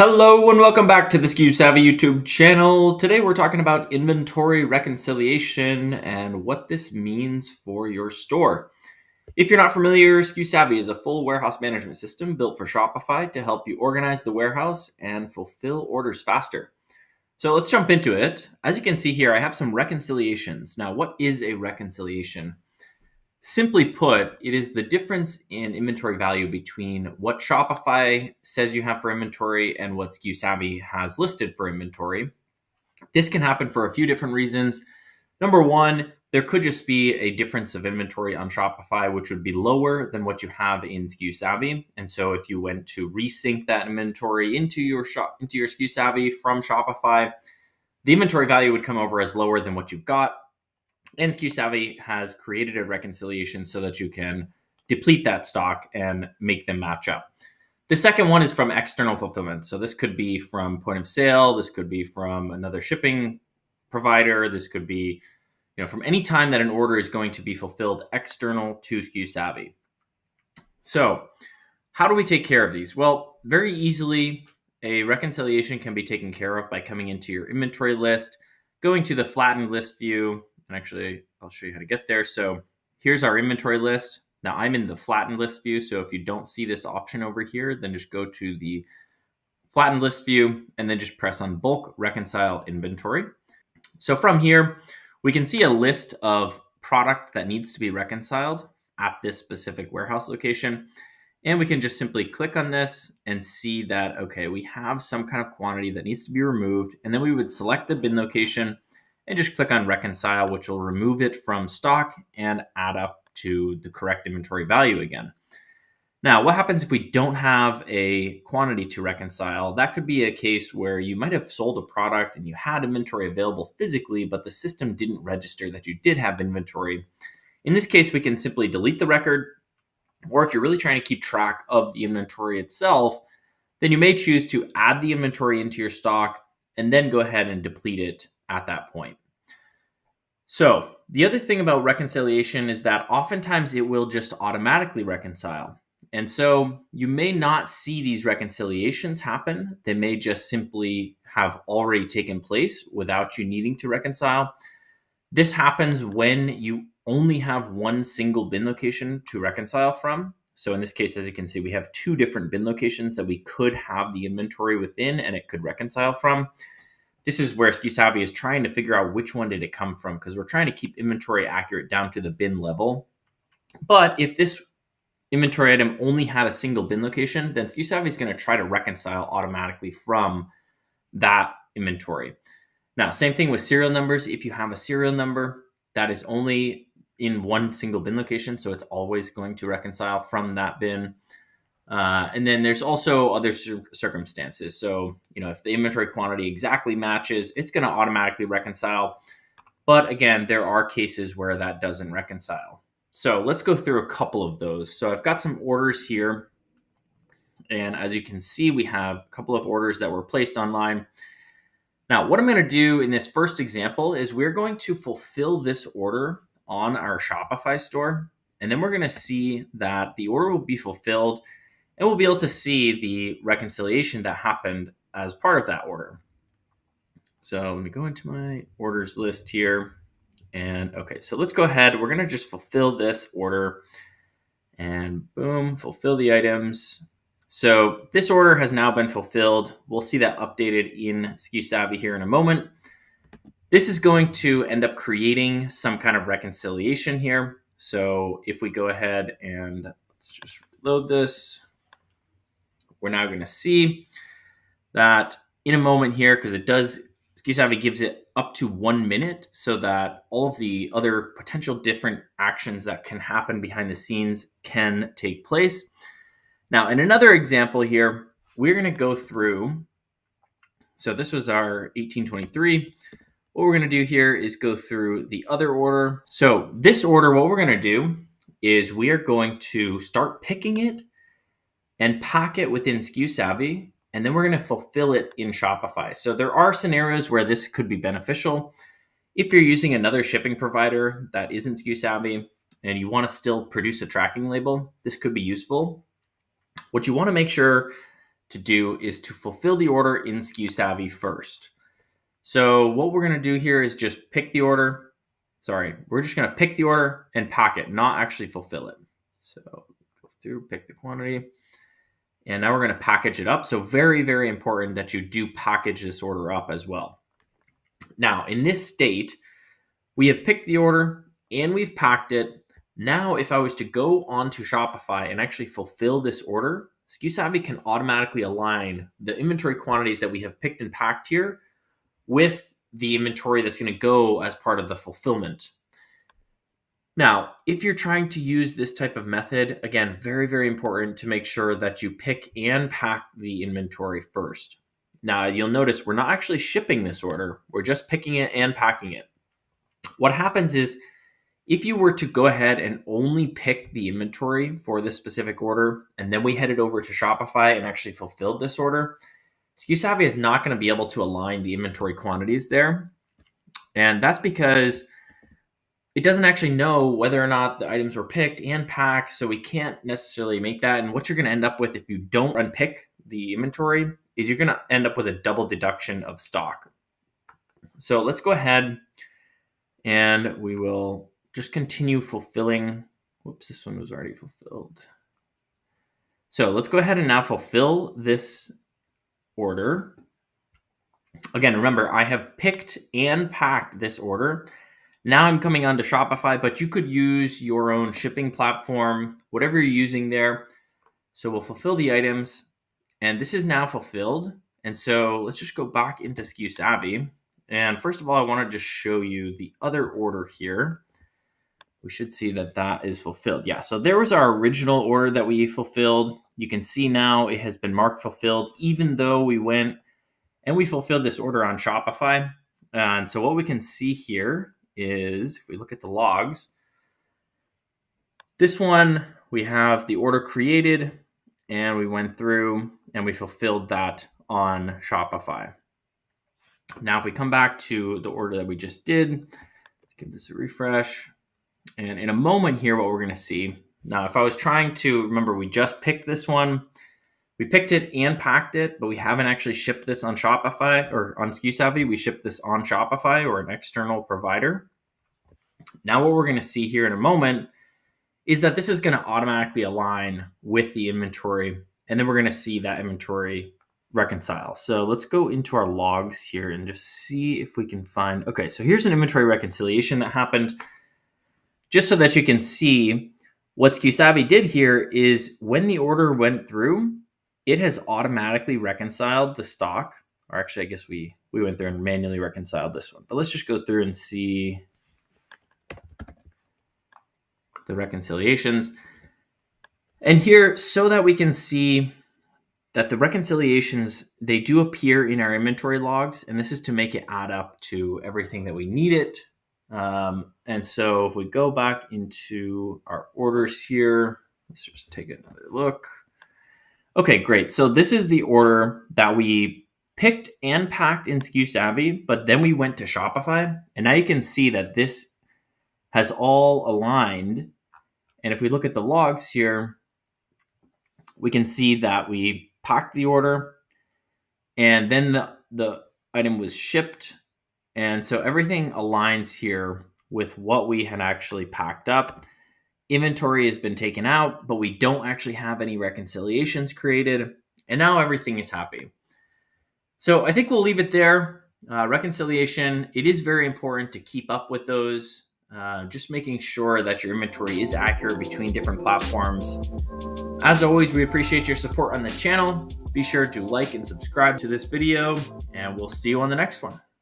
Hello and welcome back to the SKUSavvy YouTube channel. Today we're talking about inventory reconciliation and what this means for your store. If you're not familiar, SKUSavvy is a full warehouse management system built for Shopify to help you organize the warehouse and fulfill orders faster. So let's jump into it. As you can see here, I have some reconciliations. Now, what is a reconciliation? Simply put, it is the difference in inventory value between what Shopify says you have for inventory and what SKUSavvy has listed for inventory. This can happen for a few different reasons. Number one, there could just be a difference of inventory on Shopify, which would be lower than what you have in SKUSavvy. And so if you went to resync that inventory into your SKUSavvy from Shopify, the inventory value would come over as lower than what you've got. And SKUSavvy has created a reconciliation so that you can deplete that stock and make them match up. The second one is from external fulfillment. So this could be from point of sale. This could be from another shipping provider. This could be from any time that an order is going to be fulfilled external to SKUSavvy. So how do we take care of these? Well, very easily, a reconciliation can be taken care of by coming into your inventory list, going to the flattened list view. And actually, I'll show you how to get there. So here's our inventory list. Now I'm in the flattened list view. So if you don't see this option over here, then just go to the flattened list view and then just press on bulk reconcile inventory. So from here, we can see a list of product that needs to be reconciled at this specific warehouse location. And we can just simply click on this and see that, okay, we have some kind of quantity that needs to be removed. And then we would select the bin location and just click on reconcile, which will remove it from stock and add up to the correct inventory value again. Now, what happens if we don't have a quantity to reconcile? That could be a case where you might have sold a product and you had inventory available physically, but the system didn't register that you did have inventory. In this case, we can simply delete the record, or if you're really trying to keep track of the inventory itself, then you may choose to add the inventory into your stock and then go ahead and deplete it at that point. So the other thing about reconciliation is that oftentimes it will just automatically reconcile. And so you may not see these reconciliations happen. They may just simply have already taken place without you needing to reconcile. This happens when you only have one single bin location to reconcile from. So in this case, as you can see, we have two different bin locations that we could have the inventory within and it could reconcile from. This is where SKUSavvy is trying to figure out which one did it come from, because we're trying to keep inventory accurate down to the bin level. But if this inventory item only had a single bin location, then SKUSavvy is going to try to reconcile automatically from that inventory. Now, same thing with serial numbers. If you have a serial number that is only in one single bin location, so it's always going to reconcile from that bin. And then there's also other circumstances. So, if the inventory quantity exactly matches, it's going to automatically reconcile. But again, there are cases where that doesn't reconcile. So let's go through a couple of those. So I've got some orders here. And as you can see, we have a couple of orders that were placed online. Now, what I'm going to do in this first example is we're going to fulfill this order on our Shopify store. And then we're going to see that the order will be fulfilled. And we'll be able to see the reconciliation that happened as part of that order. So let me go into my orders list here. And okay, so let's go ahead. We're going to just fulfill this order. And boom, fulfill the items. So this order has now been fulfilled. We'll see that updated in SKUSavvy here in a moment. This is going to end up creating some kind of reconciliation here. So if we go ahead and let's just reload this. We're now going to see that in a moment here, because SKUSavvy gives it up to 1 minute so that all of the other potential different actions that can happen behind the scenes can take place. Now, in another example here, we're going to go through. So this was our 1823. What we're going to do here is go through the other order. So this order, what we're going to do is we are going to start picking it and pack it within SKUSavvy, and then we're going to fulfill it in Shopify. So there are scenarios where this could be beneficial. If you're using another shipping provider that isn't SKUSavvy and you want to still produce a tracking label, this could be useful. What you want to make sure to do is to fulfill the order in SKUSavvy first. So what we're going to do here is just pick the order. Sorry, we're just going to pick the order and pack it, not actually fulfill it. So go through, pick the quantity, and now we're going to package it up. So very, very important that you do package this order up as well. Now, in this state, we have picked the order and we've packed it. Now, if I was to go onto Shopify and actually fulfill this order, SKUSavvy can automatically align the inventory quantities that we have picked and packed here with the inventory that's going to go as part of the fulfillment. Now, if you're trying to use this type of method, again, very, very important to make sure that you pick and pack the inventory first. Now, you'll notice we're not actually shipping this order. We're just picking it and packing it. What happens is if you were to go ahead and only pick the inventory for this specific order, and then we headed over to Shopify and actually fulfilled this order, SKUSavvy is not going to be able to align the inventory quantities there. And that's because it doesn't actually know whether or not the items were picked and packed, so we can't necessarily make that. And what you're going to end up with if you don't unpick the inventory is you're going to end up with a double deduction of stock. So let's go ahead and we will just continue fulfilling. Whoops, this one was already fulfilled. So let's go ahead and now fulfill this order. Again, remember, I have picked and packed this order. Now I'm coming onto Shopify, but you could use your own shipping platform, whatever you're using there. So we'll fulfill the items, and this is now fulfilled. And so let's just go back into SKUSavvy. And first of all, I want to just show you the other order here. We should see that that is fulfilled. Yeah, so there was our original order that we fulfilled. You can see now it has been marked fulfilled, even though we went and we fulfilled this order on Shopify. And so what we can see here is, if we look at the logs, this one, we have the order created, and we went through and we fulfilled that on Shopify. Now, if we come back to the order that we just did, let's give this a refresh. And in a moment here, what we're going to see, now if I was trying to, remember we just picked this one, we picked it and packed it, but we haven't actually shipped this on Shopify or on SKUSavvy. We shipped this on Shopify or an external provider. Now what we're going to see here in a moment is that this is going to automatically align with the inventory, and then we're going to see that inventory reconcile. So let's go into our logs here and just see if we can find, okay, so here's an inventory reconciliation that happened. Just so that you can see what SKUSavvy did here is when the order went through, it has automatically reconciled the stock. Or actually, I guess we went through and manually reconciled this one. But let's just go through and see the reconciliations. And here, so that we can see that the reconciliations, they do appear in our inventory logs. And this is to make it add up to everything that we need it. And so if we go back into our orders here, let's just take another look. Okay, great. So this is the order that we picked and packed in SKUSavvy, but then we went to Shopify. And now you can see that this has all aligned. And if we look at the logs here, we can see that we packed the order and then the item was shipped. And so everything aligns here with what we had actually packed up. Inventory has been taken out, but we don't actually have any reconciliations created. And now everything is happy. So I think we'll leave it there. Reconciliation, it is very important to keep up with those. Just making sure that your inventory is accurate between different platforms. As always, we appreciate your support on the channel. Be sure to like and subscribe to this video, and we'll see you on the next one.